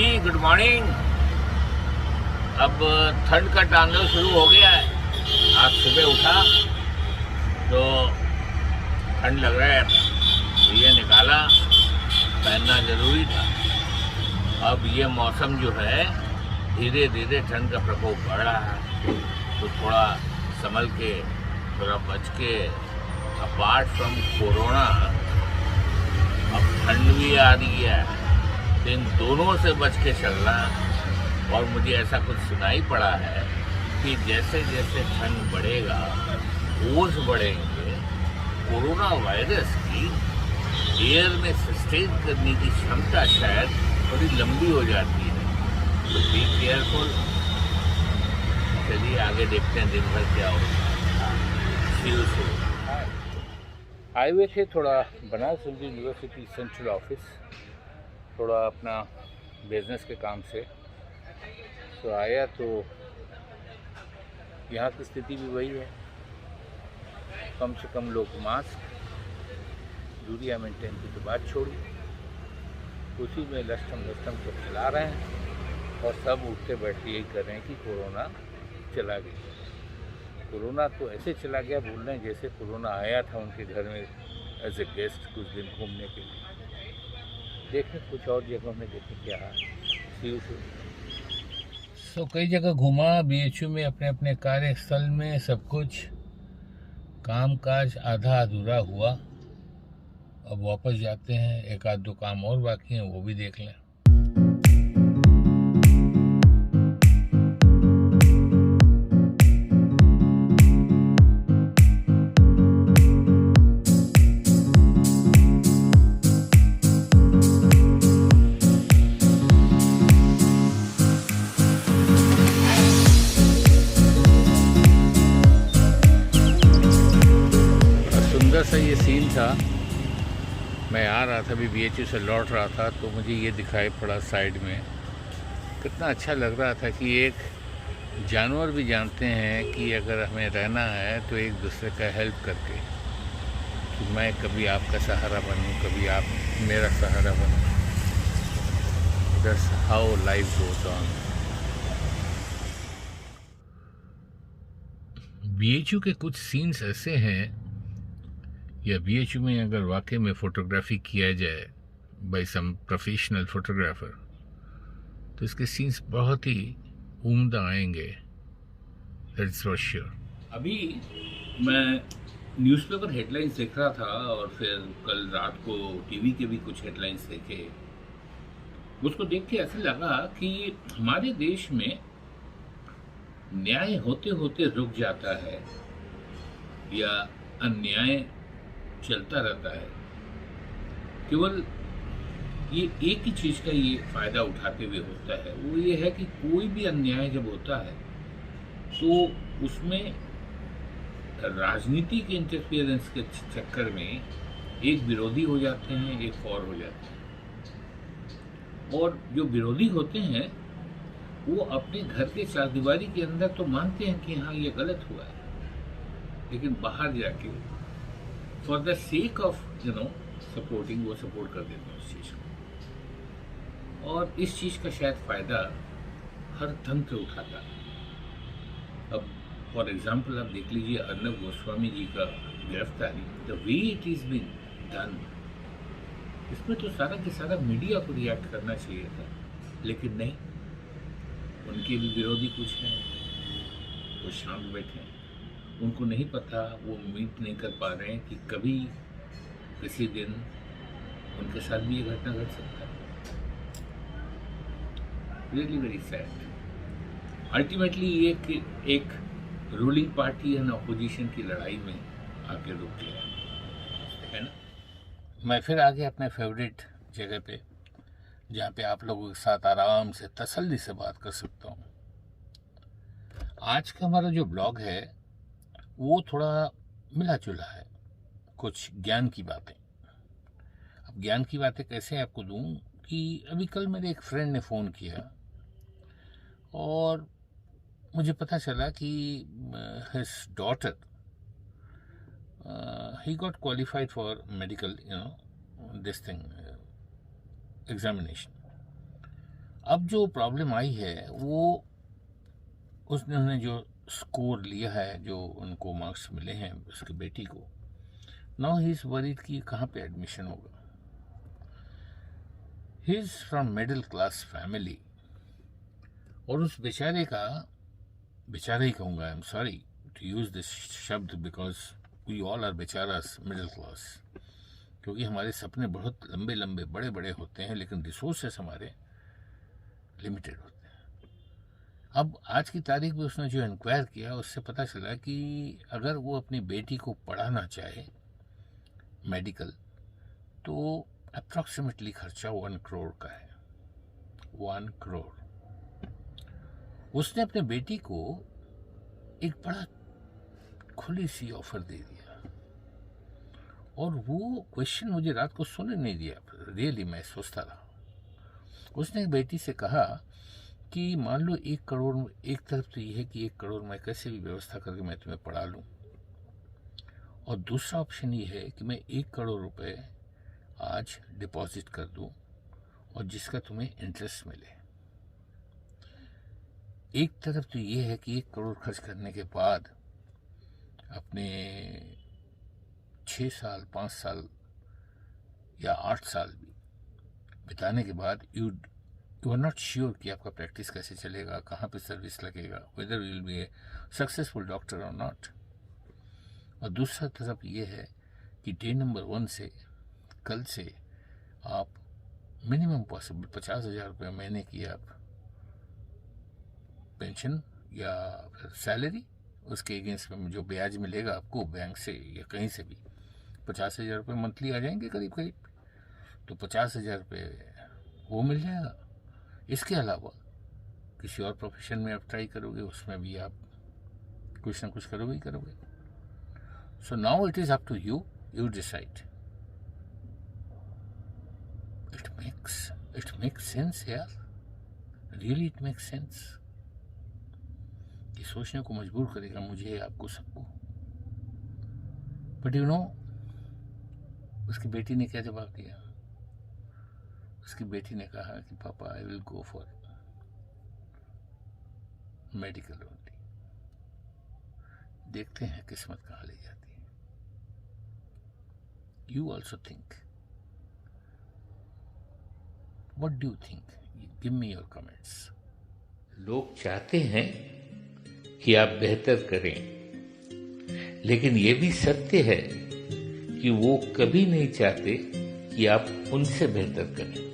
जी good morning. अब ठंड का तांडव शुरू हो गया है। आज सुबह उठा तो ठंड लग रहा है, ये निकाला, पहनना ज़रूरी था। अब ये मौसम जो है धीरे धीरे ठंड का प्रकोप बढ़ रहा है, तो थोड़ा संभल के, थोड़ा बच के। अपार्ट फ्रॉम कोरोना अब ठंड भी आ रही है, तो इन दोनों से बच के चलना। और मुझे ऐसा कुछ सुनाई पड़ा है कि जैसे जैसे ठंड बढ़ेगा, ओस बढ़ेंगे, कोरोना वायरस की एयर में सस्टेन करने की क्षमता शायद थोड़ी लंबी हो जाती है। तो बी केयरफुल। चलिए आगे देखते हैं दिन भर क्या होगा। हाईवे से थोड़ा Banaras Hindu university central office, थोड़ा अपना बिजनेस के काम से तो आया, तो यहाँ की स्थिति भी वही है। कम से कम लोग मास्क, दूरियां मेंटेन की तो बात छोड़ी, उसी में लस्टम तो चला रहे हैं। और सब उठते बैठते यही कर रहे हैं कि कोरोना चला गया। कोरोना तो ऐसे चला गया, बोल रहे हैं जैसे कोरोना आया था उनके घर में एज ए गेस्ट कुछ दिन घूमने के लिए। देखें कुछ और जगहों में, देखें क्या है। सो कई जगह घूमा, बीएचयू में अपने अपने कार्यस्थल में सब कुछ काम काज आधा अधूरा हुआ। अब वापस जाते हैं, एक आध दो काम और बाकी हैं, वो भी देख लें। सा ये सीन था। मैं आ रहा था, अभी बीएचयू से लौट रहा था, तो मुझे ये दिखाई पड़ा साइड में। कितना अच्छा लग रहा था कि एक जानवर भी जानते हैं कि अगर हमें रहना है तो एक दूसरे का हेल्प करके, कि मैं कभी आपका सहारा बनूं, कभी आप मेरा सहारा बनो। That's how life goes on. BHU के कुछ सीन्स ऐसे हैं, या बीएचयू में अगर वाकई में फ़ोटोग्राफी किया जाए बाय सम प्रोफेशनल फोटोग्राफर, तो इसके सीन्स बहुत ही उम्दा आएंगे। That's for sure. अभी मैं न्यूज़पेपर हेडलाइंस देख रहा था, और फिर कल रात को टीवी के भी कुछ हेडलाइंस देखे। उसको देख के ऐसे लगा कि हमारे देश में न्याय होते होते रुक जाता है, या अन्याय चलता रहता है। केवल ये एक ही चीज़ का ये फ़ायदा उठाते हुए होता है, वो ये है कि कोई भी अन्याय जब होता है तो उसमें राजनीतिक इंटरफियरेंस के चक्कर में एक विरोधी हो जाते हैं, एक और हो जाते हैं। और जो विरोधी होते हैं वो अपने घर के चारदीवारी के अंदर तो मानते हैं कि हाँ ये गलत हुआ है, लेकिन बाहर जाके for the sake of supporting, वो सपोर्ट कर देते हैं उस चीज़ को। और इस चीज़ का शायद फ़ायदा हर तंत्र उठाता है। अब फॉर एग्जाम्पल आप देख लीजिए अर्नब गोस्वामी जी का गिरफ्तारी, the way it is been done, इसमें तो सारा के सारा मीडिया को रिएक्ट करना चाहिए था, लेकिन नहीं। उनके भी विरोधी कुछ हैं, वो शांत बैठे हैं। उनको नहीं पता, वो उम्मीद नहीं कर पा रहे हैं कि कभी किसी दिन उनके साथ भी ये घटना घट सकता है। Really very sad. अल्टीमेटली ये एक रूलिंग पार्टी एंड अपोजिशन की लड़ाई में आके रुक गया है ना। मैं फिर आगे अपने फेवरेट जगह पे, जहाँ पे आप लोगों के साथ आराम से तसल्ली से बात कर सकता हूँ। आज का हमारा जो ब्लॉग है वो थोड़ा मिला जुला है, कुछ ज्ञान की बातें। अब ज्ञान की बातें कैसे आपको दूं कि अभी कल मेरे एक फ्रेंड ने फ़ोन किया और मुझे पता चला कि his daughter he got qualified for medical, this thing, examination. अब जो प्रॉब्लम आई है वो उसने जो स्कोर लिया है, जो उनको मार्क्स मिले हैं उसकी बेटी को, नाउ ही इज वरीड कि कहाँ पे एडमिशन होगा। He is from middle class family, और उस बेचारे का, बेचारा ही कहूँगा, I am sorry to use this शब्द बिकॉज वी ऑल आर बेचारास मिडिल क्लास, क्योंकि हमारे सपने बहुत लंबे लंबे बड़े बड़े होते हैं लेकिन रिसोर्सेस हमारे लिमिटेड होते हैं। अब आज की तारीख में उसने जो इंक्वायर किया उससे पता चला कि अगर वो अपनी बेटी को पढ़ाना चाहे मेडिकल, तो अप्रॉक्सीमेटली खर्चा 1 करोड़ का है। 1 करोड़। उसने अपने बेटी को एक बड़ा खुली सी ऑफर दे दिया, और वो क्वेश्चन मुझे रात को सोने नहीं दिया, रियली मैं सोचता रहा। उसने बेटी से कहा कि मान लो 1 करोड़, एक तरफ तो ये है कि 1 करोड़ मैं कैसे भी व्यवस्था करके मैं तुम्हें पढ़ा लूँ, और दूसरा ऑप्शन ये है कि मैं 1 करोड़ रुपए आज डिपॉजिट कर दूं और जिसका तुम्हें इंटरेस्ट मिले। एक तरफ तो ये है कि 1 करोड़ खर्च करने के बाद अपने 6 साल, 5 साल या 8 साल भी बिताने के बाद यू आर नॉट श्योर कि आपका प्रैक्टिस कैसे चलेगा, कहाँ पे सर्विस लगेगा, whether you will be A successful doctor और नॉट। और दूसरा तरफ ये है कि डे नंबर 1 से कल से आप मिनिमम पॉसिबल 50,000 रुपये महीने की आप पेंशन या फिर सैलरी, उसके अगेंस्ट में जो ब्याज मिलेगा आपको बैंक से या कहीं से भी 50,000 रुपये मंथली आ जाएंगे करीब करीब, तो 50,000 रुपये वो मिल जाएगा। इसके अलावा किसी और प्रोफेशन में आप ट्राई करोगे, उसमें भी आप कुछ ना कुछ करोगे ही करोगे। So now it is up to you, you decide. It makes sense यार, रियली इट मेक्स सेंस। ये सोचने को मजबूर करेगा मुझे, आपको, सबको। बट यू नो उसकी बेटी ने क्या जवाब दिया? उसकी बेटी ने कहा कि पापा I will go for medical only. देखते हैं किस्मत कहाँ ले जाती है। You also think, what do you think? Give me your comments. लोग चाहते हैं कि आप बेहतर करें, लेकिन ये भी सत्य है कि वो कभी नहीं चाहते कि आप उनसे बेहतर करें।